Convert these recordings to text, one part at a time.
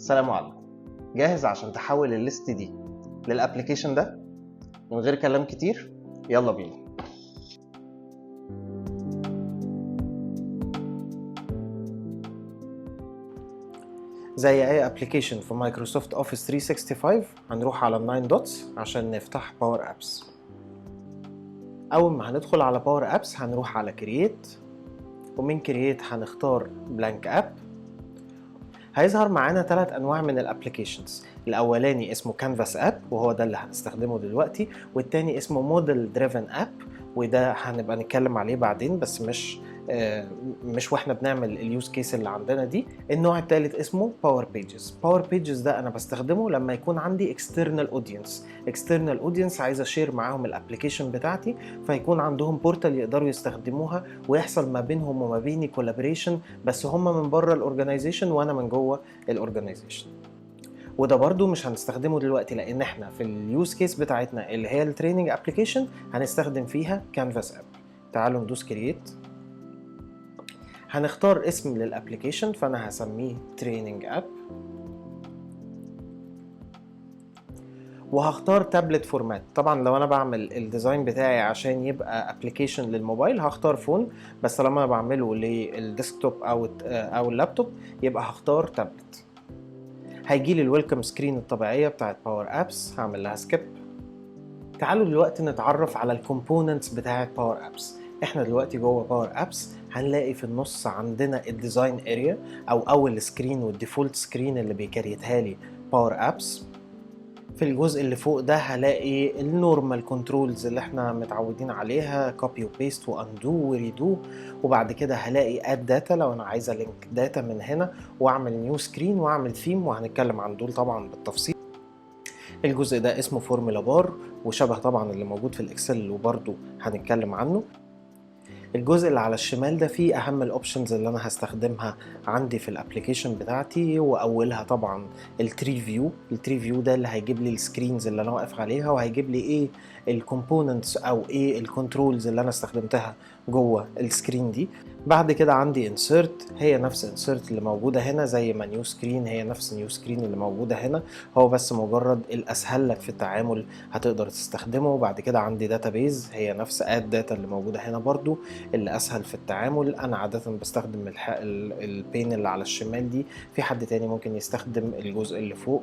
السلام عليكم. جاهز عشان تحول الليست دي للابليكيشن ده من غير كلام كتير؟ يلا بينا. زي اي ابليكيشن في مايكروسوفت اوفيس 365 هنروح على الناين دوتس عشان نفتح باور ابس. اول ما هندخل على باور ابس هنروح على كرييت، ومن كرييت هنختار بلانك اب. هيظهر معانا 3 انواع من الابليكيشنز. الاولاني اسمه كانفاس اب وهو ده اللي هنستخدمه دلوقتي، والتاني اسمه موديل دريفن اب وده هنبقى نتكلم عليه بعدين، بس مش واحنا بنعمل اليوز كيس اللي عندنا دي. النوع الثالث اسمه باور بيجز. باور بيجز ده انا بستخدمه لما يكون عندي اكسترنال اودينس عايز اشير معاهم الابليكيشن بتاعتي، فيكون عندهم بورتال يقدروا يستخدموها ويحصل ما بينهم وما بيني كولابوريشن، بس هم من بره الاورجانيزيشن وانا من جوه الاورجانيزيشن. وده برضو مش هنستخدمه دلوقتي لان احنا في اليوز كيس بتاعتنا اللي هي التريننج ابليكيشن هنستخدم فيها كانفاس اب. تعالوا ندوس كرييت. هنختار اسم للابليكيشن، فانا هسميه تريننج اب، وهختار تابلت فورمات. طبعا لو انا بعمل الديزاين بتاعي عشان يبقى ابليكيشن للموبايل هختار فون، بس لما انا بعمله للديسكتوب او اللابتوب يبقى هختار تابلت. هيجي لي الويلكم سكرين الطبيعيه بتاعت باور ابس، هعمل لها سكيب. تعالوا دلوقتي نتعرف على الكومبوننتس بتاعت باور ابس. احنا دلوقتي جوه باور ابس هنلاقي في النص عندنا الديزاين اريا او اول سكرين والديفولت سكرين اللي بيكريتها لي باور ابس. في الجزء اللي فوق ده هلاقي النورمال كنترولز اللي احنا متعودين عليها، كوبي وبيست واندو وريدو. وبعد كده هلاقي اد داتا لو انا عايزه لينك داتا من هنا، واعمل نيو سكرين واعمل ثيم، وهنتكلم عن دول طبعا بالتفصيل. الجزء ده اسمه فورمولا بار وشبه طبعا اللي موجود في الاكسل وبرده هنتكلم عنه. الجزء اللي على الشمال ده فيه اهم الاوبشنز اللي انا هستخدمها عندي في الابليكيشن بتاعتي، واولها طبعا التري فيو ده اللي هيجيب لي السكرينز اللي انا واقف عليها، وهيجيب لي ايه الكومبوننتس او ايه الكنترولز اللي انا استخدمتها جوه السكرين دي. بعد كده عندي انسيرت، هي نفس انسيرت اللي موجوده هنا، زي ما نيو سكرين هي نفس نيو سكرين اللي موجوده هنا، هو بس مجرد الاسهل لك في التعامل هتقدر تستخدمه. بعد كده عندي داتابيز، هي نفس اد داتا اللي موجوده هنا برضو، اللي اسهل في التعامل. انا عاده بستخدم البين اللي على الشمال دي، في حد تاني ممكن يستخدم الجزء اللي فوق.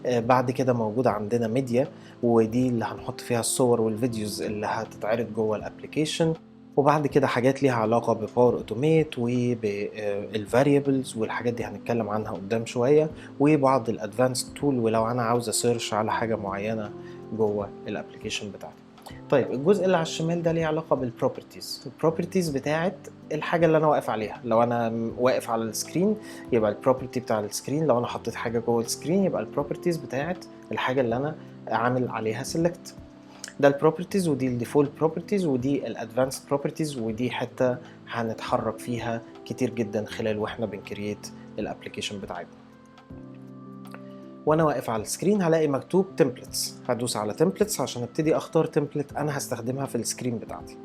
بعد كده موجود عندنا ميديا، ودي اللي هنحط فيها الصور والفيديوز اللي هتتعرض جوه الابليكيشن. وبعد كده حاجات ليها علاقة بباور اوتوميت وبالفاريبلز، والحاجات دي هنتكلم عنها قدام شوية، وبعض الادفانس تول ولو انا عاوز اسيرش على حاجة معينة جوه الابليكيشن بتاعتي. طيب الجزء اللي على الشمال ده ليه علاقة البروبرتيز بتاعت الحاجة اللي انا واقف عليها. لو انا واقف على السكرين يبقى البروبرتي بتاع السكرين، لو انا حطيت حاجة جوه السكرين يبقى البروبرتيز بتاعت الحاجة اللي انا عامل عليها سيلكت. ده البروبرتيز، ودي الديفولت بروبرتيز، ودي الادفانسد بروبرتيز، ودي حتة هنتحرك فيها كتير جدا خلال واحنا بنكريت الابليكيشن بتاعتنا. وانا واقف على السكرين هلاقي مكتوب تمبلتس، هدوس على تمبلتس عشان ابتدي اختار تمبلت انا هستخدمها في السكرين بتاعتي.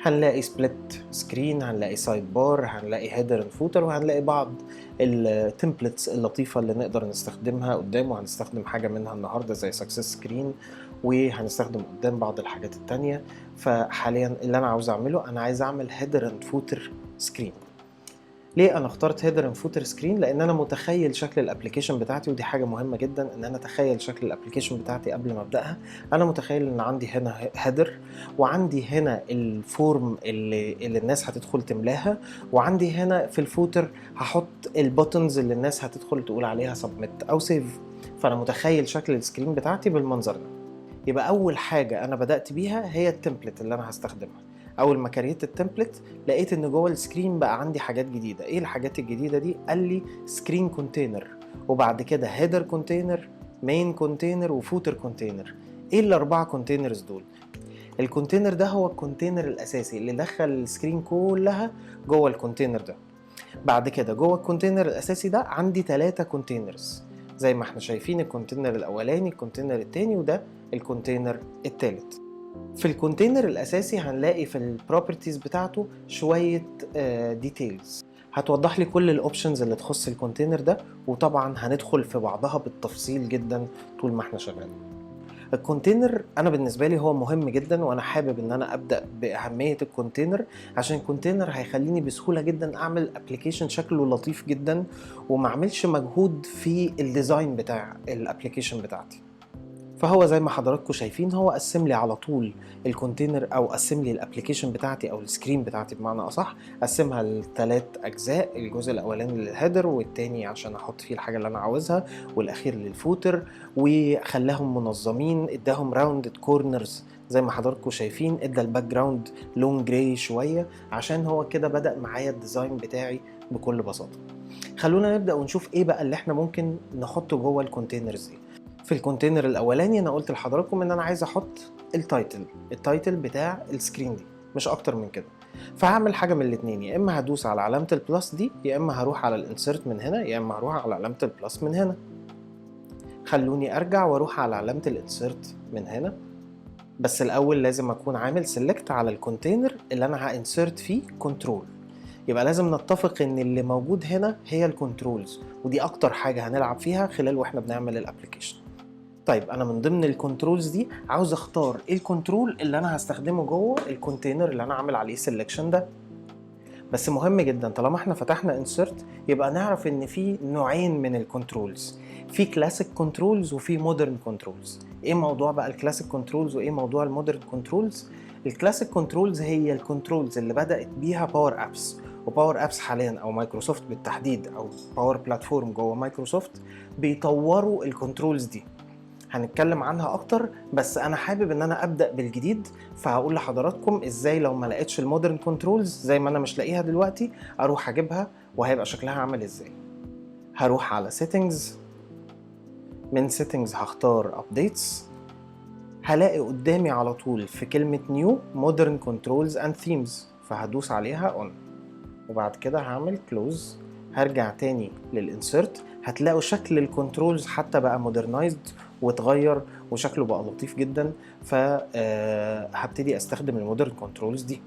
هنلاقي سبليت سكرين، هنلاقي سايد بار، هنلاقي هيدر اند فوتر، وهنلاقي بعض التمبلتس اللطيفه اللي نقدر نستخدمها قدام، وهنستخدم حاجه منها النهارده زي سكسس سكرين، وهنستخدم قدام بعض الحاجات التانية. فحاليا اللي انا عاوز اعمله، انا عايز اعمل هيدر اند فوتر سكرين. ليه انا اخترت هيدر اند فوتر سكرين؟ لان انا متخيل شكل الابلكيشن بتاعتي، ودي حاجه مهمه جدا ان انا اتخيل شكل الابلكيشن بتاعتي قبل ما ابداها. انا متخيل ان عندي هنا هيدر، وعندي هنا الفورم اللي الناس هتدخل تملاها، وعندي هنا في الفوتر هحط البوتنز اللي الناس هتدخل تقول عليها سبميت او سيف. فانا متخيل شكل السكرين بتاعتي بالمنظر ده. يبقى اول حاجه انا بدات بيها هي التمبلت اللي انا هستخدمها. اول ما كريت التمبلت لقيت ان جوه السكرين بقى عندي حاجات جديده. ايه الحاجات الجديده دي؟ قال لي سكرين كونتينر، وبعد كده هيدر كونتينر، مين كونتينر، وفوتر كونتينر. ايه الاربعه كونتينرز دول؟ الكونتينر ده هو الكونتينر الاساسي اللي دخل السكرين كلها جوه الكونتينر ده. بعد كده جوه الكونتينر الاساسي ده عندي 3 كونتينرز زي ما احنا شايفين، الكونتينر الاولاني، الكونتينر الثاني، وده الكونتينر الثالث. في الكونتينر الاساسي هنلاقي في البروبرتيز بتاعته شويه ديتيلز. هتوضح لي كل الاوبشنز اللي تخص الكونتينر ده، وطبعا هندخل في بعضها بالتفصيل جدا طول ما احنا شغالين. الكونتينر انا بالنسبه لي هو مهم جدا، وانا حابب ان انا ابدا باهميه الكونتينر، عشان الكونتينر هيخليني بسهوله جدا اعمل ابلكيشن شكله لطيف جدا، وما اعملش مجهود في الديزاين بتاع الابلكيشن بتاعتي. فهو زي ما حضراتكم شايفين هو قسم لي على طول الكونتينر، او قسم لي الابلكيشن بتاعتي او السكرين بتاعتي بمعنى اصح، قسمها لثلاث اجزاء: الجزء الاولاني للهيدر، والتاني عشان احط فيه الحاجه اللي انا عاوزها، والاخير للفوتر، وخلاهم منظمين، اداهم راوندد كورنرز زي ما حضراتكم شايفين، ادى الباك جراوند لون جراي شويه، عشان هو كده بدا معايا الديزاين بتاعي بكل بساطه. خلونا نبدا ونشوف ايه بقى اللي احنا ممكن نحطه جوه الكونتينرز دي. في الكونتينر الاولاني انا قلت لحضراتكم ان انا عايز احط التايتل بتاع السكرين دي، مش اكتر من كده. فهعمل حاجه من الاثنين: يا اما هدوس على علامه البلس دي، يا اما هروح على الانسرت من هنا، يا اما هروح على علامه البلس من هنا. خلوني ارجع واروح على علامه الانسرت من هنا، بس الاول لازم اكون عامل سيلكت على الكونتينر اللي انا هانسرت فيه كنترول. يبقى لازم نتفق ان اللي موجود هنا هي الكنترولز، ودي اكتر حاجه هنلعب فيها خلال واحنا بنعمل الابلكيشن. طيب انا من ضمن الكنترولز دي عاوز اختار ايه الكنترول اللي انا هستخدمه جوه الكونتينر اللي انا عامل عليه سيلكشن ده. بس مهم جدا طالما احنا فتحنا انسرت يبقى نعرف ان في نوعين من الكنترولز: في كلاسيك كنترولز وفي مودرن كنترولز. ايه موضوع بقى الكلاسيك كنترولز وايه موضوع المودرن كنترولز؟ الكلاسيك كنترولز هي الكنترولز اللي بدأت بيها باور ابس، وباور ابس حاليا او مايكروسوفت بالتحديد او باور بلاتفورم جوه مايكروسوفت بيطوروا الكنترولز دي، هنتكلم عنها اكتر. بس انا حابب ان انا ابدا بالجديد، فهقول لحضراتكم ازاي لو ما لقيتش المودرن كنترولز زي ما انا مش لاقيها دلوقتي اروح اجيبها، وهيبقى شكلها عامل ازاي. هروح على settings، من settings هختار updates، هلاقي قدامي على طول في كلمة new modern controls and themes، فهدوس عليها on، وبعد كده هعمل close. هرجع تاني للإنسرت، هتلاقوا شكل الكنترولز حتى بقى مودرنايزد واتغير وشكله بقى لطيف جدا، فهبتدي استخدم المودرن كنترولز دي.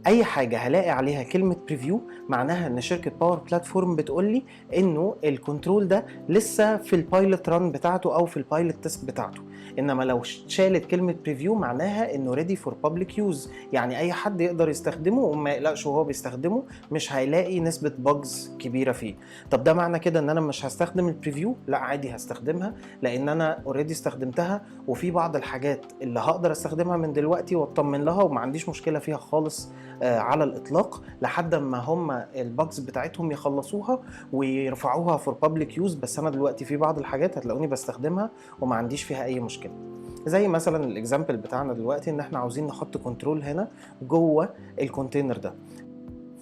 اي حاجه هلاقي عليها كلمه بريفيو معناها ان شركه باور بلاتفورم بتقول لي انه الكنترول ده لسه في البايلوت ران بتاعته او في البايلوت تيست بتاعته. انما لو شالت كلمه بريفيو معناها انه ريدي فور بابليك يوز، يعني اي حد يقدر يستخدمه وما يقلقش وهو بيستخدمه، مش هيلاقي نسبه باجز كبيره فيه. طب ده معنى كده ان انا مش هستخدم البريفيو؟ لا عادي هستخدمها، لان انا اوريدي استخدمتها، وفي بعض الحاجات اللي هقدر استخدمها من دلوقتي واطمن لها وما عنديش مشكله فيها خالص على الاطلاق، لحد ما هم الباجز بتاعتهم يخلصوها ويرفعوها فور بابليك يوز. بس انا دلوقتي في بعض الحاجات هتلاقوني بستخدمها وما عنديش فيها اي مشكله، زي مثلا الاكزامبل بتاعنا دلوقتي ان احنا عاوزين نحط كنترول هنا جوه الكونتينر ده.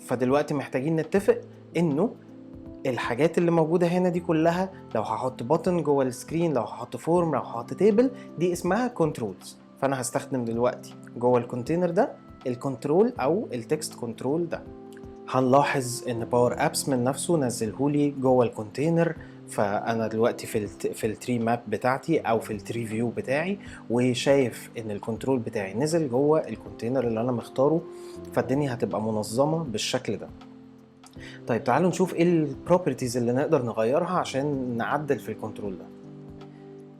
فدلوقتي محتاجين نتفق انه الحاجات اللي موجودة هنا دي كلها، لو هحط بutton جوه السكرين، لو هحط فورم، لو هحط تيبل، دي اسمها كنترولز. فانا هستخدم دلوقتي جوه الكونتينر ده الكنترول او التكست كنترول ده. هنلاحظ ان باور ابس من نفسه نزلهولي جوه الكونتينر، فانا دلوقتي في التري ماب بتاعتي او في التري فيو بتاعي، وشايف ان الكنترول بتاعي نزل جوه الكونتينر اللي انا مختاره، فالدنيا هتبقى منظمة بالشكل ده. طيب تعالوا نشوف ايه البروبرتيز اللي نقدر نغيرها عشان نعدل في الكنترول ده.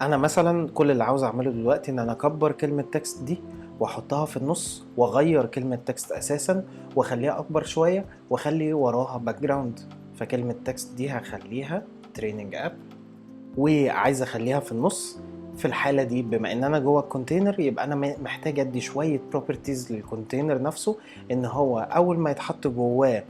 انا مثلا كل اللي عاوز اعمله دلوقتي ان انا اكبر كلمة تكست دي واحطها في النص، واغير كلمة تكست اساسا واخليها اكبر شوية، واخلي وراها باك جراوند. فكلمة تكست دي هخليها تريننج اب، وعايز اخليها في النص. في الحالة دي بما ان انا جوه الكونتينر يبقى انا محتاج ادي شوية بروبرتيز للكونتينر نفسه، ان هو اول ما يتحط جواه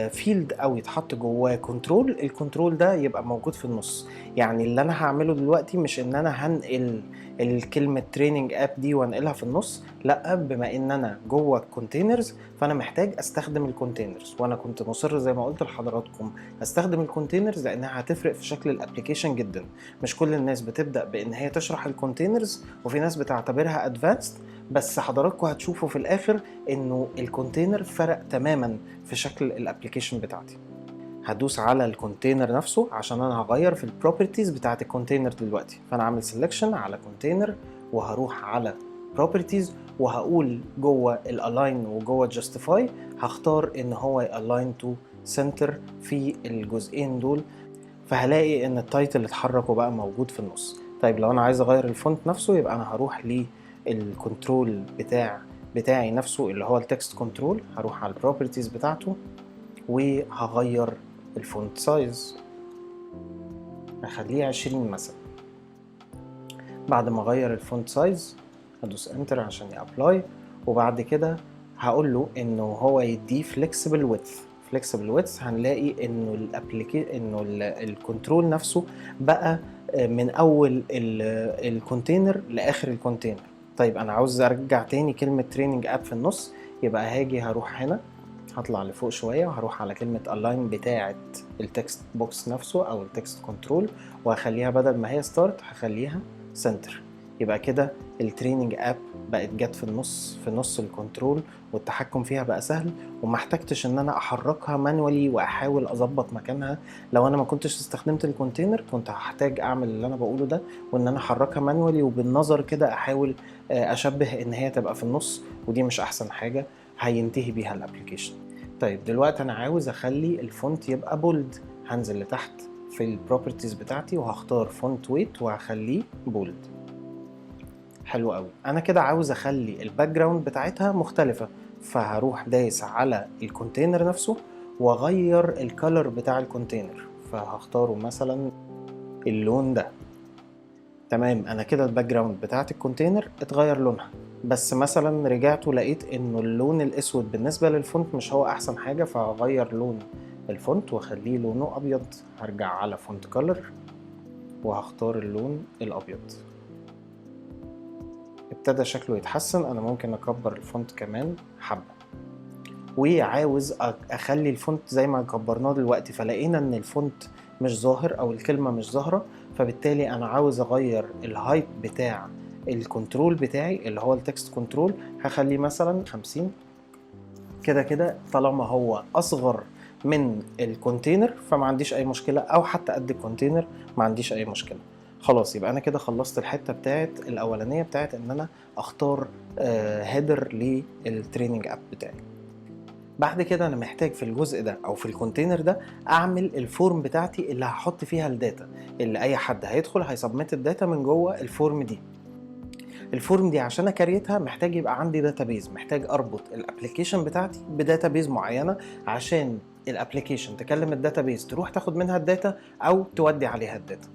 فيلد او يتحط جواه كنترول، الكنترول ده يبقى موجود في النص. يعني اللي انا هعمله دلوقتي مش ان انا هنقل الكلمة تريننج اب دي وانقلها في النص، لا، بما ان انا جوه الكونتينرز فانا محتاج استخدم الكونتينرز، وانا كنت مصر زي ما قلت لحضراتكم استخدم الكونتينرز لانها هتفرق في شكل الابليكيشن جدا. مش كل الناس بتبدأ بان هي تشرح الكونتينرز، وفي ناس بتعتبرها ادفانسد، بس حضراتكم هتشوفوا في الاخر انه الكونتينر فرق تماما في شكل الابليكيشن بتاعتي. هدوس على الكونتينر نفسه عشان انا هغير في البروبرتيز بتاعت الكونتينر دلوقتي، فانا عامل سيلكشن على كونتينر وهروح على البروبرتيز وهقول جوه الالاين وجوه جاستيفاي هختار ان هو الاين تو سنتر في الجزئين دول، فهلاقي ان التايتل اتحرك وبقى موجود في النص. طيب لو انا عايز اغير الفونت نفسه يبقى انا هروح للكنترول بتاعي نفسه اللي هو التكست كنترول، هروح على البروبرتيز بتاعته وهغير الفونت سايز، هخليه 20 مثلا. بعد ما اغير الفونت سايز هدوس انتر عشان يابلاي، وبعد كده هقول له انه هو يديه فليكسبل ويدث. فليكسبل ويدث هنلاقي انه الكنترول نفسه بقى من اول الكونتينر لاخر الكونتينر. طيب انا عاوز ارجع تاني كلمة تريننج اب في النص، يبقى هاجي هروح هنا هطلع لفوق شوية وهروح على كلمة align بتاعة التكست بوكس نفسه او التكست كنترول، وهخليها بدل ما هي ستارت هخليها سنتر. يبقى كده التريننج اب بقت جت في نص الكنترول، والتحكم فيها بقى سهل وما احتاجتش ان انا احركها مانوالي واحاول اظبط مكانها. لو انا ما كنتش استخدمت الكونتينر كنت هحتاج اعمل اللي انا بقوله ده، وان انا احركها مانوالي وبالنظر كده احاول اشبه ان هي تبقى في النص، ودي مش احسن حاجة هينتهي بيها الابليكيشن. طيب دلوقتي انا عاوز اخلي الفونت يبقى بولد، هنزل لتحت في البروبرتيز بتاعتي وهختار فونت ويت وهخليه بولد. حلو قوي. انا كده عاوز اخلي الباك جراوند بتاعتها مختلفة، فهروح دايس على الكونتينر نفسه واغير الكالر بتاع الكونتينر، فهختاره مثلا اللون ده. تمام، انا كده الباك جراوند بتاعت الكونتينر اتغير لونها، بس مثلا رجعت ولقيت انه اللون الاسود بالنسبه للفونت مش هو احسن حاجه، فهغير لون الفونت واخليه لونه ابيض. هرجع على فونت كولر وهختار اللون الابيض. ابتدى شكله يتحسن. انا ممكن اكبر الفونت كمان حبه، وعاوز اخلي الفونت زي ما كبرناه دلوقتي، فلقينا ان الفونت مش ظاهر او الكلمه مش ظاهره، فبالتالي انا عاوز اغير الهايت بتاع الكنترول بتاعي اللي هو التكست كنترول، هخليه مثلا 50. كده كده طالما هو اصغر من الكونتينر فما عنديش اي مشكله، او حتى قد الكونتينر ما عنديش اي مشكله. خلاص، يبقى انا كده خلصت الحته بتاعت الاولانيه بتاعت ان انا اختار هيدر للتريننج اب بتاعي. بعد كده انا محتاج في الجزء ده او في الكونتينر ده اعمل الفورم بتاعتي اللي هحط فيها الداتا، اللي اي حد هيدخل هيسبمت الداتا من جوه الفورم دي. الفورم دي عشان اكريتها محتاج يبقى عندي داتابيز، محتاج اربط الابلكيشن بتاعتي بداتابيز معينه عشان الابلكيشن تكلم الداتابيز تروح تاخد منها الداتا او تودي عليها الداتا.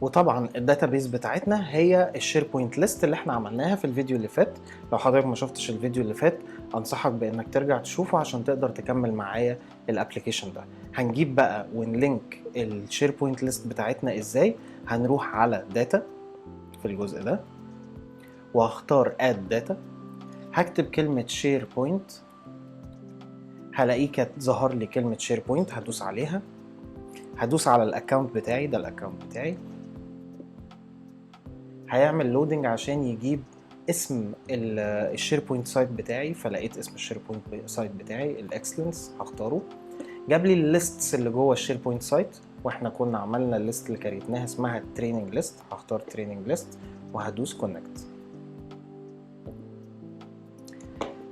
وطبعا الداتابيز بتاعتنا هي الشير بوينت ليست اللي احنا عملناها في الفيديو اللي فات. لو حضرتك ما شفتش الفيديو اللي فات انصحك بانك ترجع تشوفه عشان تقدر تكمل معايا الابلكيشن ده. هنجيب بقى ونلينك الشير بوينت ليست بتاعتنا ازاي؟ هنروح على داتا في الجزء ده وهختار اد داتا، هكتب كلمة شير بوينت، هلاقيه كانت ظهر لي كلمة شير بوينت، هدوس عليها، هدوس على الاكونت بتاعي، ده الاكونت بتاعي، هيعمل لودنج عشان يجيب اسم الشير بوينت سايت بتاعي، فلقيت اسم الشير بوينت سايت بتاعي الاكسلنس، هختاره. جاب لي الليستس اللي جوه الشير بوينت سايت، واحنا كنا عملنا الليست اللي كريتناها اسمها تريننج ليست، هختار تريننج ليست وهدوس كونكت.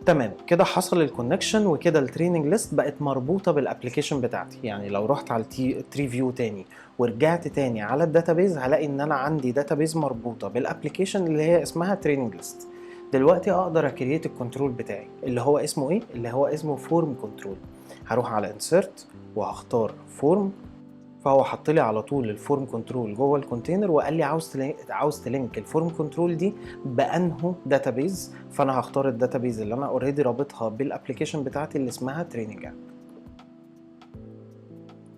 تمام كده حصل الكونكشن، وكده التريننج ليست بقت مربوطه بالابلكيشن بتاعتي. يعني لو رحت على التري فيو تاني ورجعت تاني على الداتابيز هلاقي ان انا عندي داتابيز مربوطه بالابلكيشن اللي هي اسمها تريننج ليست. دلوقتي اقدر اكريت الكنترول بتاعي اللي هو اسمه ايه؟ اللي هو اسمه فورم كنترول. هروح على انسرت وهختار فورم، فهو حط لي على طول الفورم كنترول جوه الكونتينر وقال لي عاوز تلينك الفورم كنترول دي بانه داتابيز، فانا هختار الداتابيز اللي انا اوريدي رابطها بالابلكيشن بتاعتي اللي اسمها تريننج اب.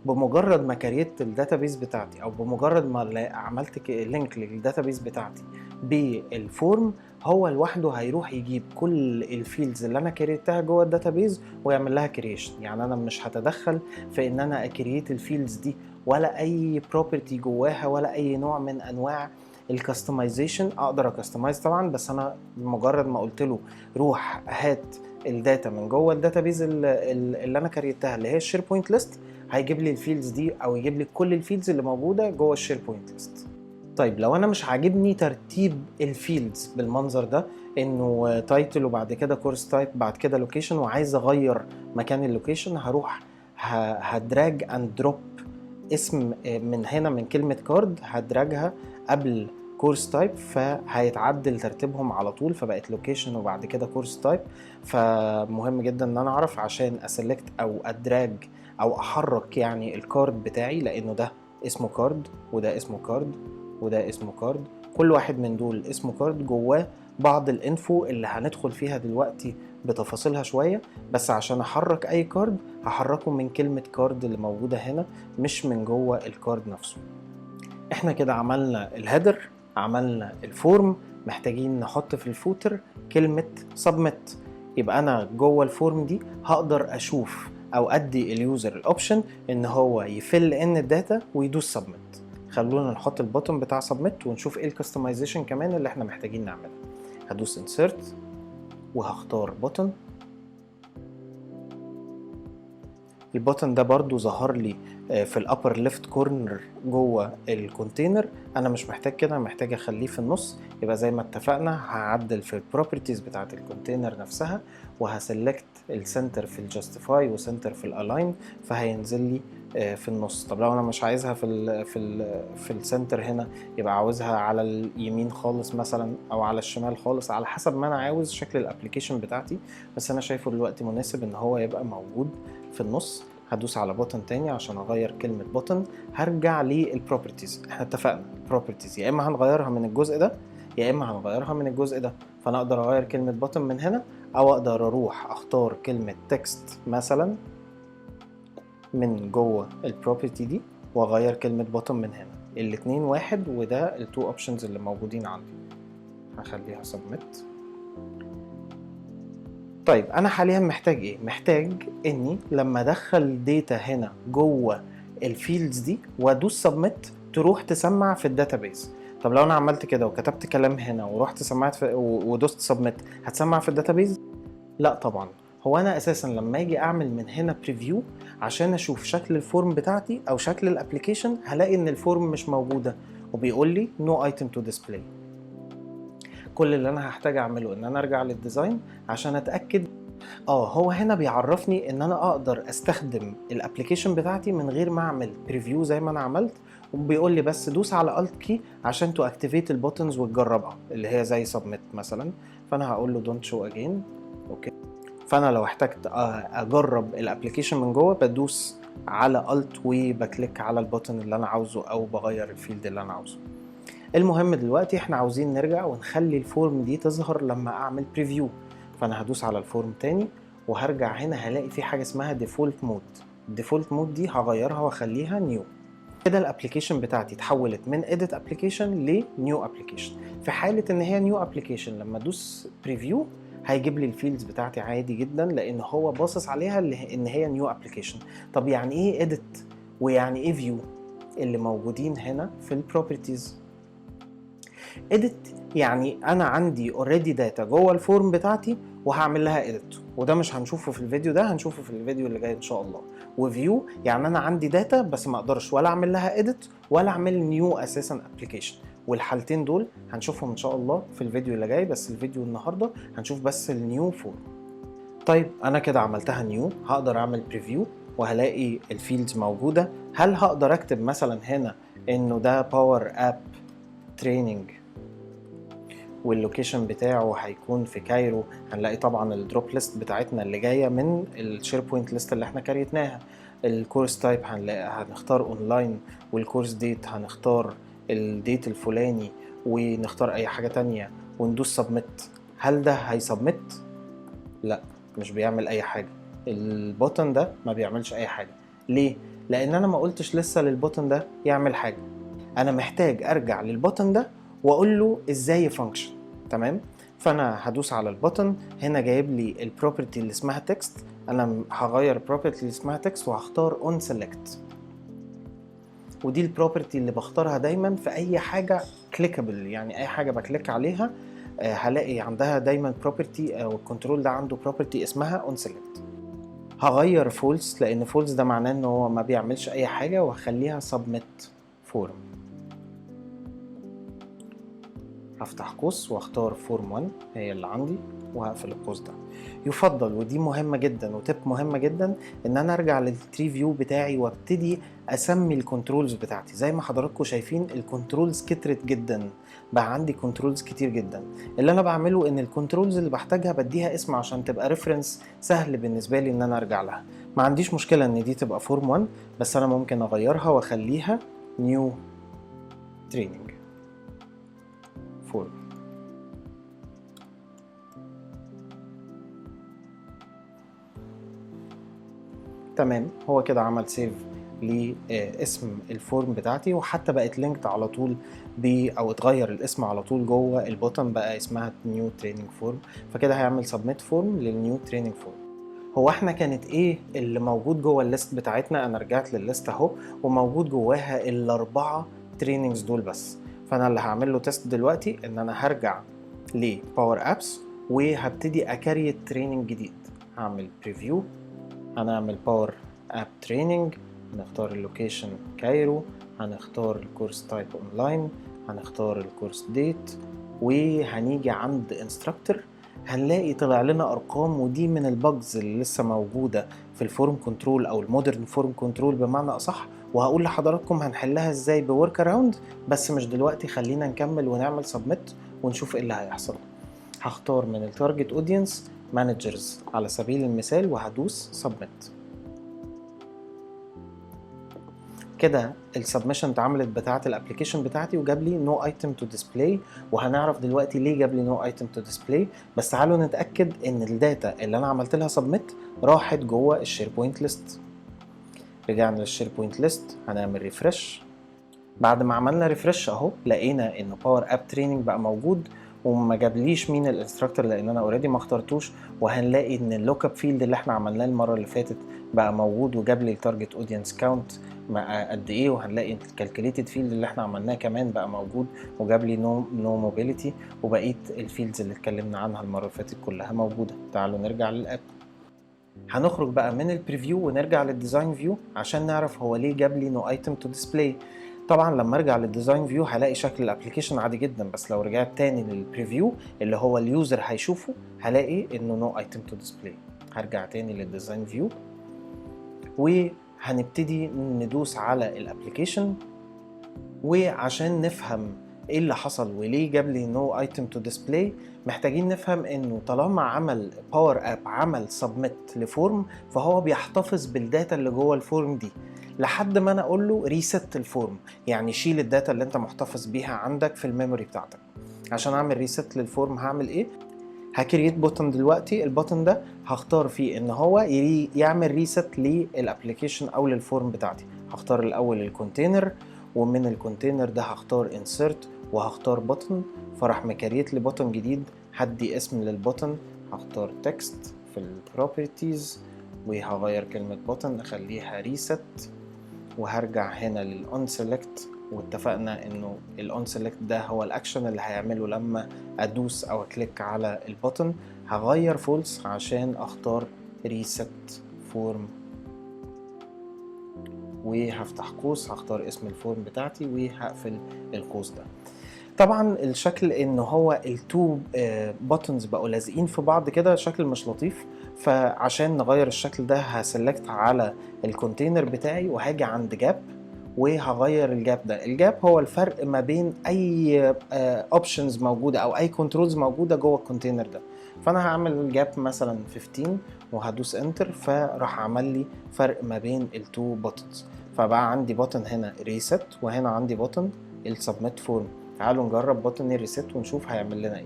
بمجرد ما كريت الداتابيز بتاعتي او بمجرد ما عملت لينك للداتابيز بتاعتي بالفورم، هو لوحده هيروح يجيب كل الفيلدز اللي انا كريتها جوه الداتابيز ويعمل لها كرييشن. يعني انا مش هتدخل في ان انا اكريت الفيلدز دي ولا اي بروبرتي جواها ولا اي نوع من انواع الكاستمايزيشن. اقدر اكستمايز طبعا، بس انا بمجرد ما قلت له روح هات الداتا من جوه الداتابيز اللي انا كريتها اللي هي الشير بوينت ليست، هيجيب لي الفيلدز دي او يجيب لي كل الفيلدز اللي موجوده جوه الشير بوينت ليست. طيب لو انا مش عاجبني ترتيب الفيلدز بالمنظر ده، انه تايتل وبعد كده كورس تايب بعد كده لوكيشن، وعايز اغير مكان اللوكيشن، هروح هدراج اند دروب اسم من هنا من كلمة كارد، هدراجها قبل كورس تايب، فهيتعدل ترتيبهم على طول، فبقت لوكيشن وبعد كده كورس تايب. فمهم جدا ان انا اعرف عشان اسلكت او ادراج او احرك يعني الكارد بتاعي، لانه ده اسمه كارد وده اسمه كارد وده اسمه كارد، كل واحد من دول اسمه كارد، جواه بعض الانفو اللي هندخل فيها دلوقتي بتفاصيلها شوية. بس عشان احرك اي كارد هحركه من كلمة كارد اللي موجودة هنا، مش من جوه الكارد نفسه. احنا كده عملنا الهيدر، عملنا الفورم، محتاجين نحط في الفوتر كلمة submit. يبقى انا جوه الفورم دي هقدر اشوف او ادي اليوزر الاوبشن ان هو يفل ان الداتا ويدوس submit. خلونا نحط البوتن بتاع submit ونشوف ايه الكستمايزيشن كمان اللي احنا محتاجين نعملها. هدوس insert وهختار بوتن. البوتن ده برضو ظهر لي في الابر ليفت كورنر جوه الكونتينر. انا مش محتاج كده، انا محتاج اخليه في النص. يبقى زي ما اتفقنا هعدل في البروبرتيز بتاعه الكونتينر نفسها، وهسلكت السنتر في الجاستيفاي وسنتر في الالاين، فهينزل لي في النص. طب لو انا مش عايزها في السنتر هنا، يبقى عاوزها على اليمين خالص مثلا او على الشمال خالص، على حسب ما انا عاوز شكل الابلكيشن بتاعتي. بس انا شايفه دلوقتي مناسب ان هو يبقى موجود في النص. هدوس على بوتن تاني عشان اغير كلمة بوتن. هرجع للبروبرتيز، احنا اتفقنا البروبرتيز يا اما هنغيرها من الجزء ده يا اما هنغيرها من الجزء ده. فانا اقدر اغير كلمة بوتن من هنا، او اقدر اروح اختار كلمة تكست مثلا من جوه البروبرتي دي واغير كلمة بوتن من هنا. الاتنين واحد، وده التو اوبشنز اللي موجودين عندي. هخليها سبميت. طيب انا حاليا محتاج ايه؟ محتاج اني لما ادخل داتا هنا جوه الفيلدز دي وادوس سبميت تروح تسمع في الداتابيز. طب لو انا عملت كده وكتبت كلام هنا ورحت سمعت ودوست سبميت، هتسمع في الداتابيز؟ لا طبعا. هو انا اساسا لما اجي اعمل من هنا بريفيو عشان اشوف شكل الفورم بتاعتي او شكل الابليكيشن، هلاقي ان الفورم مش موجوده وبيقول لي نو ايتم تو ديسبلاي. كل اللي انا هحتاج اعمله ان انا ارجع للديزاين عشان اتاكد. هو هنا بيعرفني ان انا اقدر استخدم الابليكيشن بتاعتي من غير ما اعمل بريفيو زي ما انا عملت، وبيقول لي بس دوس على الت كي عشان تو اكتيفيت البوتنز وتجربها، اللي هي زي سبميت مثلا. فانا هقول له دونت شو اجين. اوكي. فانا لو احتجت اجرب الابليكيشن من جوه بدوس على الت وبكليك على البوتن اللي انا عاوزه او بغير الفيلد اللي انا عاوزه. المهم دلوقتي احنا عاوزين نرجع ونخلي الفورم دي تظهر لما اعمل بريفيو. فانا هدوس على الفورم تاني وهرجع هنا، هلاقي في حاجه اسمها ديفولت مود. الديفولت مود دي هغيرها واخليها نيو. كده الابلكيشن بتاعتي اتحولت من edit application لنيو application. في حاله ان هي نيو application لما ادوس بريفيو هيجيب لي الفيلدز بتاعتي عادي جدا، لان هو باصص عليها ان هي نيو application. طب يعني ايه edit ويعني ايه view اللي موجودين هنا في البروبرتيز؟ edit يعني انا عندي already داتا جوه الفورم بتاعتي وهعمل لها edit، وده مش هنشوفه في الفيديو ده، هنشوفه في الفيديو اللي جاي ان شاء الله. وفيو يعني انا عندي داتا بس ما اقدرش ولا اعمل لها edit ولا اعمل نيو اساسا application. والحالتين دول هنشوفهم ان شاء الله في الفيديو اللي جاي، بس الفيديو النهارده هنشوف بس النيو فورم. طيب انا كده عملتها نيو، هقدر اعمل بريفيو وهلاقي الفيلدز موجوده. هل هقدر اكتب مثلا هنا انه ده باور اب تريننج واللوكيشن بتاعه هيكون في كايرو؟ هنلاقي طبعا الدروب ليست بتاعتنا اللي جايه من الشير بوينت ليست اللي احنا كريتناها. الكورس تايب هنختار اونلاين، والكورس ديت هنختار الديت الفلاني، ونختار اي حاجه تانية وندوس سبميت. هل ده هيسبميت؟ لا، مش بيعمل اي حاجه. البوتن ده ما بيعملش اي حاجه. ليه؟ لان انا ما قلتش لسه للبوتن ده يعمل حاجه. انا محتاج ارجع للبوتن ده واقول له ازاي يفانكشن. تمام. فانا هدوس على البوتن هنا، جايب لي البروبرتي اللي اسمها تكست. انا هغير البروبرتي اللي اسمها تكست وهختار اون سيلكت، ودي البروبرتي اللي بختارها دايما في اي حاجه كليكابل، يعني اي حاجه بكليك عليها هلاقي عندها دايما بروبرتي، او الكنترول ده عنده بروبرتي اسمها اون سيلكت. هغير فولس لان فولس ده معناه ان هو ما بيعملش اي حاجه، وهخليها سبميت فورم. هفتح قوس واختار فورم 1 هي اللي عندي وهقفل القوس ده. يفضل، ودي مهمة جدا وتب مهمة جدا، ان انا ارجع للتري فيو بتاعي وابتدي اسمي الكنترولز بتاعتي. زي ما حضراتكم شايفين الكنترولز كترت جدا، بقى عندي كنترولز كتير جدا. اللي انا بعمله ان الكنترولز اللي بحتاجها بديها اسم عشان تبقى ريفرنس سهل بالنسبة لي ان انا ارجع لها. ما عنديش مشكلة ان دي تبقى فورم 1، بس انا ممكن اغيرها واخليها نيو تريننج فورم. تمام، هو كده عمل سيف لاسم الفورم بتاعتي، وحتى بقت لينكد على طول او اتغير الاسم على طول جوه البوتن، بقى اسمها نيو تريننج فورم. فكده هيعمل سبميت فورم للنيو تريننج فورم. هو احنا كانت ايه اللي موجود جوه الليست بتاعتنا؟ انا رجعت للليست اهو، وموجود جواها الاربعه تريننجز دول بس. فانا اللي هعمل له تيست دلوقتي ان انا هرجع لباور ابس وهبتدي اكريت تريننج جديد. هعمل بريفيو، هنعمل باور اب تريننج، هنختار اللوكيشن كايرو، هنختار الكورس تايب اونلاين، هنختار الكورس ديت، وهنيجي عند انستراكتور. هنلاقي طلع لنا ارقام، ودي من البجز اللي لسه موجوده في الفورم كنترول او المودرن فورم كنترول بمعنى اصح، وهقول لحضراتكم هنحلها ازاي بورك اراوند، بس مش دلوقتي. خلينا نكمل ونعمل سبميت ونشوف ايه اللي هيحصل. هختار من التارجت اودينس مانجرز على سبيل المثال وهدوس سبميت. كده السبمشن اتعملت بتاعه الابلكيشن بتاعتي وجاب لي نو ايتم تو ديسبلاي، وهنعرف دلوقتي ليه جاب لي نو ايتم تو ديسبلاي. بس تعالوا نتاكد ان الداتا اللي انا عملت لها سبميت راحت جوه الشير بوينت ليست. رجعنا للشير بوينت ليست، هنعمل ريفرش. بعد ما عملنا ريفرش اهو لقينا ان باور اب تريننج بقى موجود، وما جابليش مين الانستراكتور لان انا اوريدي ما اخترتوش. وهنلاقي ان اللوك اب فيلد اللي احنا عملناه المره اللي فاتت بقى موجود، وجاب لي التارجت اودينس كاونت قد ايه. وهنلاقي الكالكوليتد فيلد اللي احنا عملناه كمان بقى موجود، وجاب لي نو موبيليتي، وبقيه الفيلدز اللي اتكلمنا عنها المره اللي فاتت كلها موجوده. تعالوا نرجع للاب. هنخرج بقى من البريفيو ونرجع للديزاين فيو عشان نعرف هو ليه جاب لي نو ايتم تو ديسبلاي. طبعا لما ارجع للديزاين فيو هلاقي شكل الابلكيشن عادي جدا، بس لو رجعت تاني للبريفيو اللي هو اليوزر هيشوفه هلاقي انه نو ايتم تو ديسبلاي. هرجع تاني للديزاين فيو وهنبتدي ندوس على الابلكيشن، وعشان نفهم ايه اللي حصل وليه جاب لي نو ايتم تو ديسبلاي محتاجين نفهم انه طالما عمل باور اب عمل سبميت لفورم، فهو بيحتفظ بالداتا اللي جوه الفورم دي لحد ما انا اقول له ريست الفورم، يعني شيل الداتا اللي انت محتفظ بيها عندك في الميموري بتاعتك. عشان اعمل ريست للفورم هعمل ايه؟ هكريت بوتن دلوقتي. البوتن ده هختار فيه ان هو يعمل ريست للابلكيشن او للفورم بتاعتي. هختار الاول الكونتينر، ومن الكونتينر ده هختار insert وهختار بوتن، فراح مكريت لي بوتن جديد. هدي اسم للبوتن، هختار تكست في البروبرتيز وهغير كلمة بوتن اخليها ريست، وهرجع هنا للأون سيلكت، واتفقنا انه الأون سيلكت ده هو الاكشن اللي هيعمله لما ادوس او اكليك على البوتن. هغير فولس عشان اختار ريست فورم، وهفتح قوس هختار اسم الفورم بتاعتي وهقفل القوس ده. طبعا الشكل ان هو التو بوتنز بقوا لازقين في بعض كده شكل مش لطيف، فعشان نغير الشكل ده هسلكت على الكونتينر بتاعي وهاجي عند جاب وهغير الجاب ده. الجاب هو الفرق ما بين اي اوبشنز موجوده او اي كنترولز موجوده جوه الكونتينر ده. فانا هعمل الجاب مثلا 15 وهدوس انتر، فراح عمل لي فرق ما بين التو بوتنز. فبقى عندي بوتن هنا ريست وهنا عندي بوتن السبميت فورم. تعالوا نجرب بوتن الريست ونشوف هيعمل لنا ايه.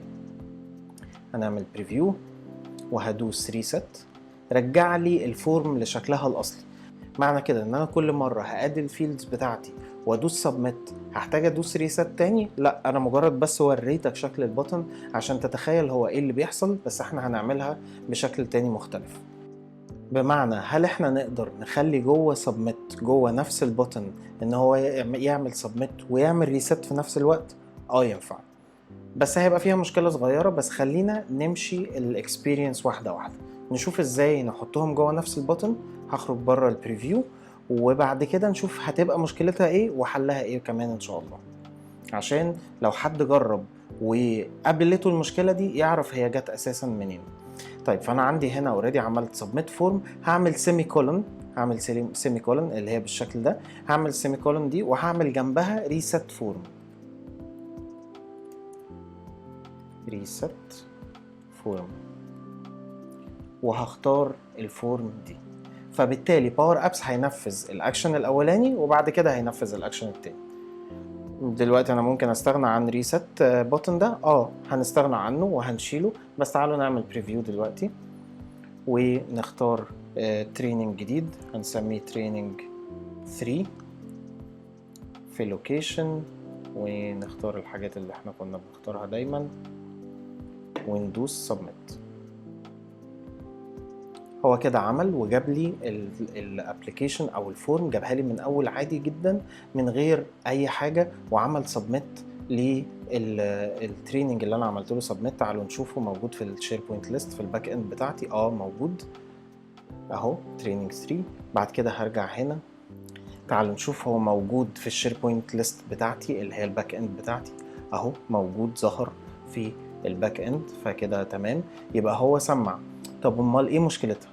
هنعمل بريفيو وهدوس ريست، رجع لي الفورم لشكلها الاصلي. معنى كده ان انا كل مره هادي الفيلدز بتاعتي وادوس سبميت هحتاج ادوس ريست تاني؟ لا، انا مجرد بس وريتك شكل البوتن عشان تتخيل هو ايه اللي بيحصل، بس احنا هنعملها بشكل تاني مختلف. بمعنى هل احنا نقدر نخلي جوه سبميت جوه نفس البوتن ان هو يعمل سبميت ويعمل ريست في نفس الوقت؟ ينفع، بس هيبقى فيها مشكلة صغيرة. بس خلينا نمشي الاكسبيرينس واحدة واحدة نشوف ازاي نحطهم جوه نفس البوتن. هخرج بره البريفيو وبعد كده نشوف هتبقى مشكلتها ايه وحلها ايه كمان ان شاء الله. عشان لو حد جرب وقابلته المشكله دي يعرف هي جت اساسا منين. طيب فانا عندي هنا اوريدي عملت سبميت فورم، هعمل سيمي كولون، اللي هي بالشكل ده، هعمل سيمي كولون دي وهعمل جنبها ريست فورم. وهختار الفورم دي. فبالتالي باور ابس هينفذ الاكشن الاولاني وبعد كده هينفذ الاكشن التاني. دلوقتي انا ممكن استغنى عن ريست بوتن ده، هنستغنى عنه وهنشيله، بس تعالوا نعمل بريفيو دلوقتي ونختار تريننج جديد هنسميه تريننج 3 في لوكيشن، ونختار الحاجات اللي احنا كنا بنختارها دايما وندوس سبميت. هو كده عمل وجاب لي الابلكيشن او الفورم، جابها لي من اول عادي جدا من غير اي حاجه، وعمل سبميت للتريننج اللي انا عملت له سبميت. تعالوا نشوفه موجود في الشير بوينت ليست في الباك اند بتاعتي. موجود اهو تريننج 3. بعد كده هرجع هنا، تعالوا نشوف هو موجود في الشير بوينت ليست بتاعتي اللي هي الباك اند بتاعتي اهو، موجود ظهر في الباك اند، فكده تمام. يبقى هو سمع. طب امال ايه مشكلتها؟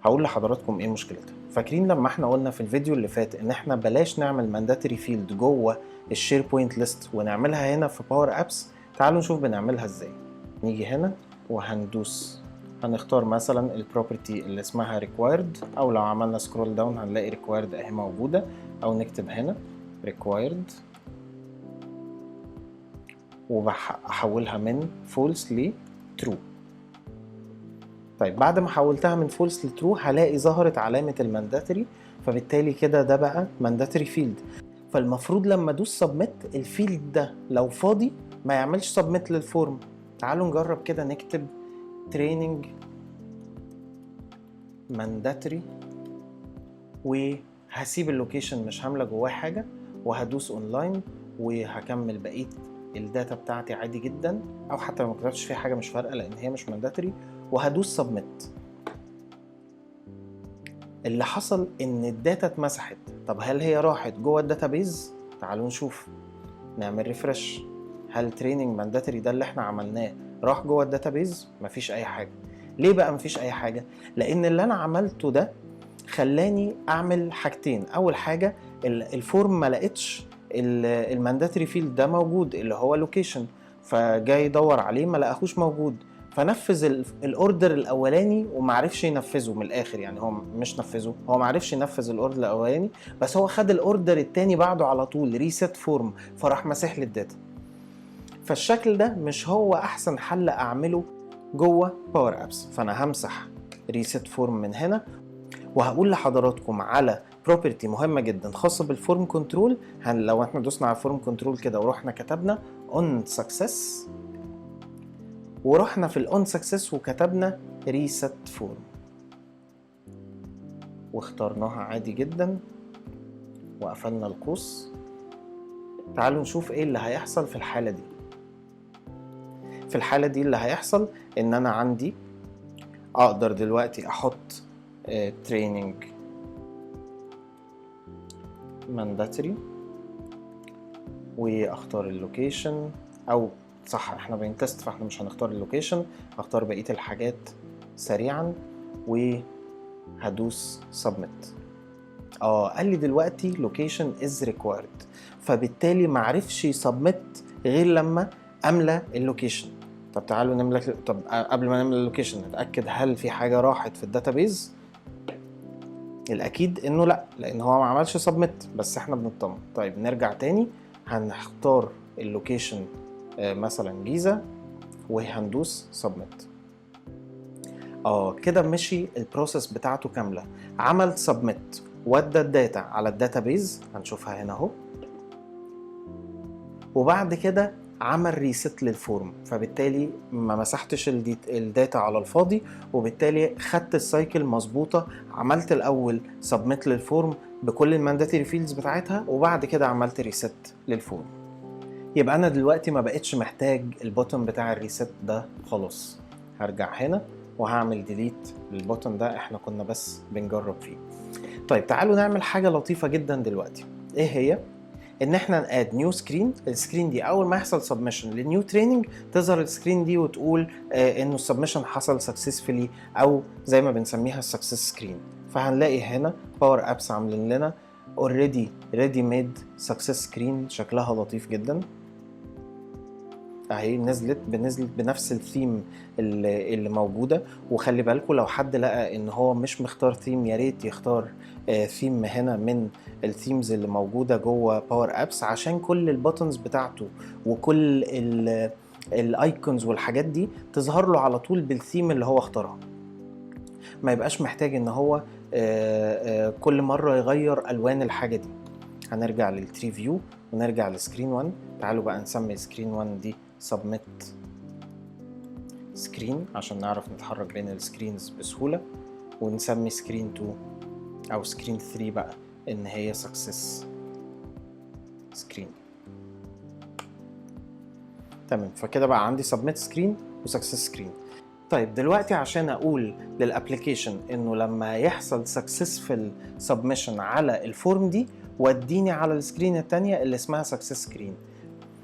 هقول لحضراتكم ايه مشكلتها. فاكرين لما احنا قلنا في الفيديو اللي فات ان احنا بلاش نعمل مانداتوري فيلد جوه الشير بوينت ليست ونعملها هنا في باور ابس؟ تعالوا نشوف بنعملها ازاي. نيجي هنا وهندوس، هنختار مثلا البروبرتي اللي اسمها required، او لو عملنا سكرول داون هنلاقي required اهي موجوده، او نكتب هنا required وبحولها من false ل true. طيب بعد ما حولتها من false ل true هلاقي ظهرت علامه المانداتوري، فبالتالي كده ده بقى مانداتوري فيلد. فالمفروض لما ادوس سبميت الفيلد ده لو فاضي ما يعملش سبميت للفورم. تعالوا نجرب كده، نكتب training mandatory وهسيب اللوكيشن مش هامله جواه حاجه، وهدوس اونلاين وهكمل بقيه الداتا بتاعتي عادي جدا، او حتى لو ما كتبتش فيها حاجه مش فارقه لان هي مش مانداتوري، وهدوس سبميت. اللي حصل ان الداتا اتمسحت. طب هل هي راحت جوه الداتابيز؟ تعالوا نشوف، نعمل ريفرش. هل تريننج مانداتوري ده اللي احنا عملناه راح جوه الداتابيز؟ مفيش اي حاجه. ليه بقى مفيش اي حاجه؟ لان اللي انا عملته ده خلاني اعمل حاجتين. اول حاجه الفورم ما لقيتش المانداتوري فيلد ده موجود اللي هو لوكيشن، فجاي يدور عليه ما لقاهوش موجود، فنفذ الاوردر الاولاني ومعرفش ينفذه. من الاخر يعني هو مش نفذه، هو معرفش ينفذ الاوردر الاولاني، بس هو خد الاوردر التاني بعده على طول ريست فورم، فراح مسح لي الداتا. فالشكل ده مش هو احسن حل اعمله جوه باور ابس. فانا همسح ريست فورم من هنا، وهقول لحضراتكم على بروبرتي مهمه جدا خاصه بالفورم كنترول. لو احنا دوسنا على الفورم كنترول كده ورحنا كتبنا اون سكسس، ورحنا في الاون سكسس وكتبنا ريست فورم واخترناها عادي جدا وقفلنا القوس. تعالوا نشوف ايه اللي هيحصل في الحاله دي. في الحاله دي اللي هيحصل ان انا عندي اقدر دلوقتي احط تريننج مانداتوري واختار اللوكيشن، او صح احنا بنتست فاحنا مش هنختار اللوكيشن، هختار بقيه الحاجات سريعا وهدوس سبميت. قال لي دلوقتي لوكيشن از ريكوايرد، فبالتالي معرفش يسبميت غير لما املى اللوكيشن. طب تعالوا نملى. طب قبل ما نملى اللوكيشن نتاكد هل في حاجه راحت في الداتابيز. الاكيد انه لا، لان هو ما عملش سبميت، بس احنا بنطمن. طيب نرجع تاني، هنختار اللوكيشن مثلا جيزة وهندوس سبميت. كده مشي البروسيس بتاعته كامله. عمل سبميت ودى الداتا على الداتابيز، هنشوفها هنا اهو، وبعد كده عمل ريست للفورم، فبالتالي ما مسحتش الداتا على الفاضي، وبالتالي خدت السايكل مظبوطه. عملت الاول سبميت للفورم بكل المانداتوري فيلدز بتاعتها، وبعد كده عملت ريست للفورم. يبقى انا دلوقتي ما بقتش محتاج البوتن بتاع الريست ده خلاص. هرجع هنا وهعمل ديليت للبوتن ده، احنا كنا بس بنجرب فيه. طيب تعالوا نعمل حاجه لطيفه جدا دلوقتي. ايه هي؟ ان احنا ناد نيو سكرين. السكرين دي اول ما يحصل سبمشن للنيو تريننج تظهر السكرين دي وتقول انه السبمشن حصل سكسسفully، او زي ما بنسميها السكسس سكرين. فهنلاقي هنا باور ابس عاملين لنا اوريدي ريدي ميد سكسس سكرين شكلها لطيف جدا اهي، نزلت بنفس الثيم اللي موجوده. وخلي بالكم لو حد لقى ان هو مش مختار ثيم يا ريت يختار ثيم هنا من الثيمز اللي موجوده جوه باور ابس، عشان كل الباتنز بتاعته وكل الايكونز والحاجات دي تظهر له على طول بالثيم اللي هو اختارها، ما يبقاش محتاج ان هو كل مره يغير الوان الحاجه دي. هنرجع للتري فيو ونرجع لسكرين 1. تعالوا بقى نسمي سكرين 1 دي submit سكرين عشان نعرف نتحرك بين السكرينز بسهولة، ونسمي سكرين 2 او سكرين 3 بقى ان هي success سكرين. تمام، فكده بقى عندي submit سكرين وsuccess سكرين. طيب دلوقتي عشان اقول للابليكيشن انه لما يحصل successful submission على الفورم دي وديني على السكرين التانية اللي اسمها success سكرين،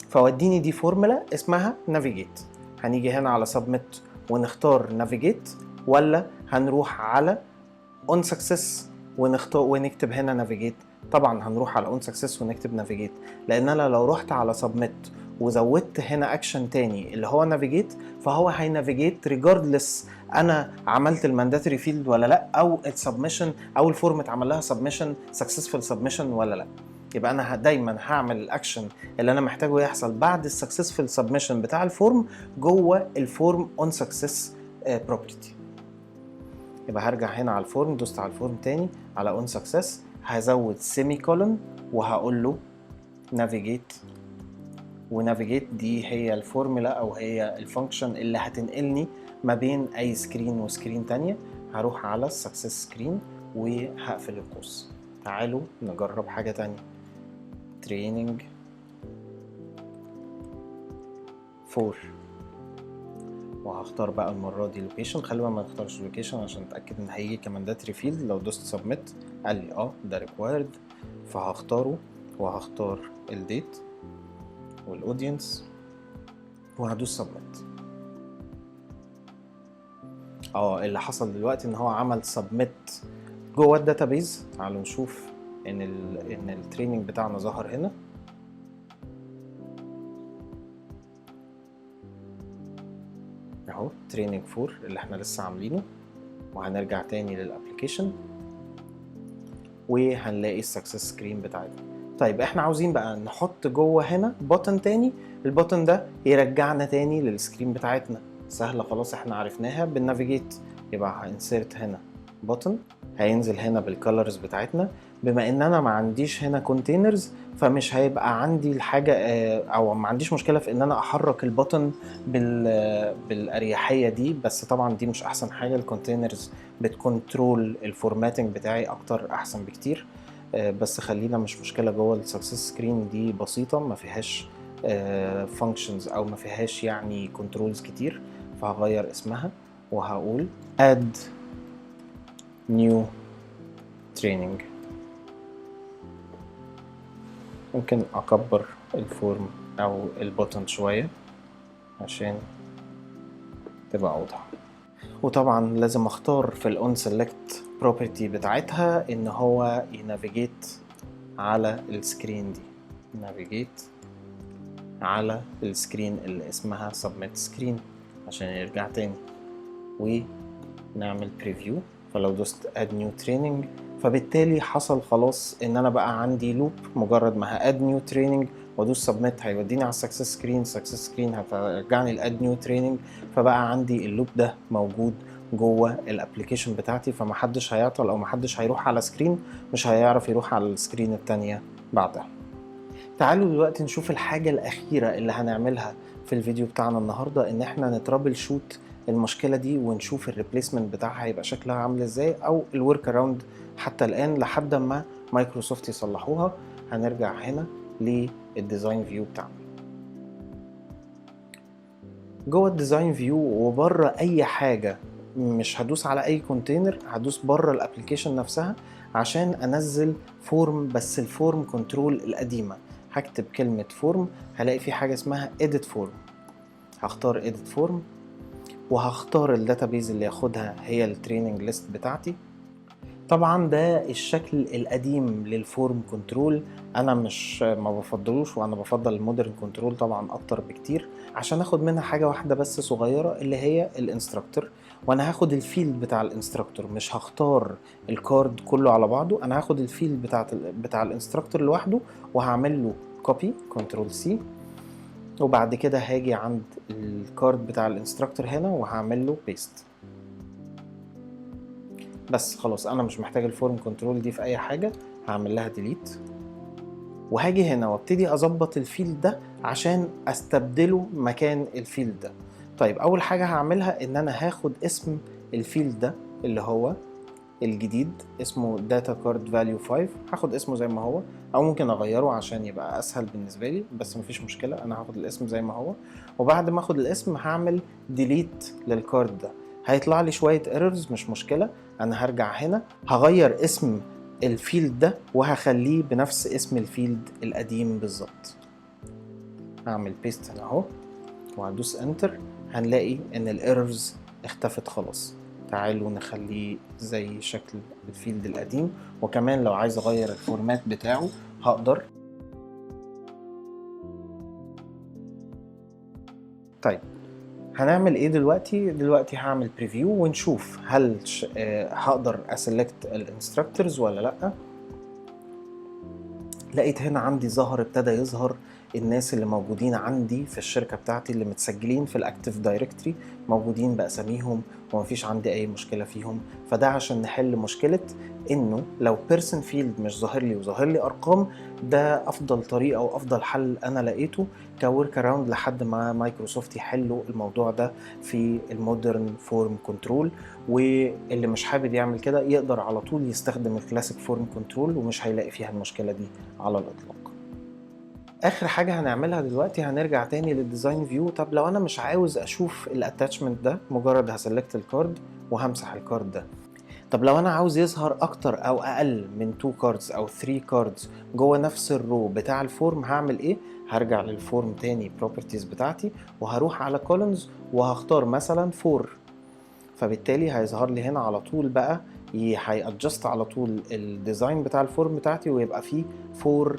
فوديني دي فورمولا اسمها navigate. هنيجي هنا على submit ونختار navigate، ولا هنروح على on success ونختار ونكتب هنا navigate؟ طبعا هنروح على on success ونكتب navigate، لان انا لو رحت على submit وزودت هنا اكشن تاني اللي هو navigate فهو هينافيجيت ريجاردلس انا عملت المانداتوري فيلد ولا لا، او السبمشن او الفورم اتعمل لها سبمشن سكسسفul سبمشن ولا لا. يبقى انا دايما هعمل الاكشن اللي انا محتاجه يحصل بعد السكسسفul سبمشن بتاع الفورم جوه الفورم اون سكسس بروبرتي. يبقى هرجع هنا على الفورم، دوست على الفورم تاني على اون سكسس، هزود سيمي كولون وهقول له نافيجيت. ونافيجيت دي هي الفورمولا او هي الفانكشن اللي هتنقلني ما بين اي سكرين وسكرين تانية. هروح على السكسس سكرين وهقفل القوس. تعالوا نجرب حاجة تانية، تريننج 4، وهختار بقى المرة دي لوكيشن. خلينا ما نختارش لوكيشن عشان اتأكد ان هيجي كمانداتري فيلد. لو دوست سبميت قال لي ده ريكوايرد، فهختاره وهختار الديت والاودينس وهدوس سبميت. اللي حصل دلوقتي ان هو عمل سبميت جوه الداتابيز. تعالوا نشوف ان التريننج بتاعنا ظهر هنا اهو، تريننج 4 اللي احنا لسه عاملينه. وهنرجع تاني للابليكيشن وهنلاقي السكسس سكرين بتاعتنا. طيب احنا عاوزين بقى نحط جوه هنا بوتن تاني، البوتن ده يرجعنا تاني للسكرين بتاعتنا. سهلة خلاص احنا عرفناها بالنافيجيت. يبقى هانسيرت هنا بوتن، هينزل هنا بالكالرز بتاعتنا. بما ان انا ما عنديش هنا كونتينرز فمش هيبقى عندي الحاجة او ما عنديش مشكلة في ان انا احرك البوتن بالاريحية دي، بس طبعا دي مش احسن حاجة. الكونتينرز بتكنترول الفورماتنج بتاعي اكتر، احسن بكتير. بس خلينا مش مشكلة جوه السكسس سكرين دي بسيطة، ما فيهاش functions او ما فيهاش يعني كنترولز كتير. فهغير اسمها وهقول add new training. ممكن اكبر الفورم او البوتن شوية عشان تبقى اوضح. وطبعا لازم اختار في الاون سيلكت بروبرتي بتاعتها ان هو ينافيجيت على السكرين دي، نافيجيت على السكرين اللي اسمها submit سكرين عشان يرجع تاني. ونعمل بريفيو. فلو دوست add new training فبالتالي حصل خلاص ان انا بقى عندي لوب. مجرد ما هاد new training وادوس submit هيوديني على السكسس سكرين، سكسس سكرين هترجعني لاد نيو تريننج. فبقى عندي اللوب ده موجود جوه الابليكيشن بتاعتي، فمحدش هيعطل او محدش هيروح على سكرين مش هيعرف يروح على السكرين التانية بعدها. تعالوا دلوقتي نشوف الحاجة الأخيرة اللي هنعملها في الفيديو بتاعنا النهاردة، إن إحنا نترابل شوت المشكلة دي ونشوف الريبليسمنت بتاعها هيبقى شكلها عامل إزاي، أو الورك أراوند حتى الآن لحد ما مايكروسوفت يصلحوها. هنرجع هنا للديزاين فيو بتاعنا. جوه الديزاين فيو وبره أي حاجة، مش هدوس على أي كونتينر، هدوس بره الابليكيشن نفسها عشان أنزل فورم، بس الفورم كنترول القديمة. هكتب كلمة فورم، هلاقي في حاجة اسمها edit form. هختار edit form وهختار الداتابيز اللي ياخدها هي التريننج ليست بتاعتي. طبعا ده الشكل القديم للفورم كنترول، انا مش ما بفضلوش، وانا بفضل المودرن كنترول طبعا اكتر بكتير، عشان اخد منها حاجه واحده بس صغيره اللي هي الانستراكتور. وانا هاخد الفيلد بتاع الانستراكتور، مش هختار الكارد كله على بعضه، انا هاخد الفيلد بتاع الانستراكتور لوحده وهعمل له كوبي كنترول سي، وبعد كده هاجي عند الكارد بتاع الانستراكتور هنا وهعمل له بيست. بس خلاص انا مش محتاج الفورم كنترول دي في اي حاجه، هعمل لها ديليت. وهاجي هنا وابتدي اظبط الفيلد ده عشان استبدله مكان الفيلد ده. طيب اول حاجه هعملها ان انا هاخد اسم الفيلد ده اللي هو الجديد، اسمه data card value 5. هاخد اسمه زي ما هو، او ممكن اغيره عشان يبقى اسهل بالنسبه لي، بس مفيش مشكله، انا هاخد الاسم زي ما هو. وبعد ما اخد الاسم هعمل delete للكارد ده. هيطلع لي شويه ايرورز، مش مشكله، انا هرجع هنا هغير اسم الفيلد ده وهخليه بنفس اسم الفيلد القديم بالظبط. هعمل بيست هنا اهو وهدوس انتر، هنلاقي ان الايرورز اختفت خلاص. تعالوا نخليه زي شكل الفيلد القديم، وكمان لو عايز اغير الفورمات بتاعه هقدر. طيب هنعمل ايه دلوقتي هعمل بريفيو ونشوف هل هقدر اسلكت الانستراكتورز ولا لا. لقيت هنا عندي ابتدى يظهر الناس اللي موجودين عندي في الشركة بتاعتي اللي متسجلين في الاكتيف دايركتري، موجودين بأساميهم ومفيش عندي اي مشكلة فيهم. فده عشان نحل مشكلة انه لو بيرسون فيلد مش ظاهر لي وظاهر لي ارقام، ده افضل طريقة وافضل حل انا لقيته كورك اراوند لحد ما مايكروسوفت يحلوا الموضوع ده في المودرن فورم كنترول. واللي مش حابب يعمل كده يقدر على طول يستخدم الكلاسيك فورم كنترول ومش هيلاقي فيها المشكلة دي على الاطلاق. اخر حاجه هنعملها دلوقتي هنرجع تاني للديزاين فيو. طب لو انا مش عاوز اشوف الاتاتشمنت ده، مجرد هسلكت الكارد وهمسح الكارد ده. طب لو انا عاوز يظهر اكتر او اقل من 2 كاردز او 3 كاردز جوه نفس الرو بتاع الفورم، هعمل ايه؟ هرجع للفورم تاني بروبرتيز بتاعتي وهروح على كولونز وهختار مثلا 4، فبالتالي هيظهر لي هنا على طول بقى، هيادجست على طول الديزاين بتاع الفورم بتاعتي ويبقى فيه 4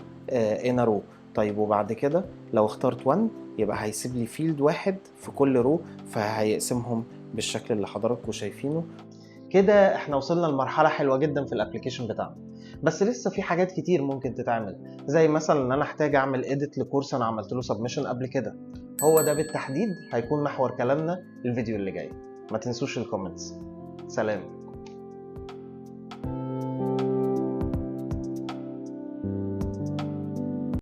ان رو. طيب وبعد كده لو اخترت 1 يبقى هيسيب لي فيلد واحد في كل رو، فهيقسمهم بالشكل اللي حضراتكم شايفينه. كده احنا وصلنا لمرحله حلوه جدا في الابلكيشن بتاعنا، بس لسه في حاجات كتير ممكن تتعمل، زي مثلا ان انا احتاج اعمل اديت لكورس انا عملت له سبمشن قبل كده. هو ده بالتحديد هيكون محور كلامنا الفيديو اللي جاي. ما تنسوش الكومنتس. سلام.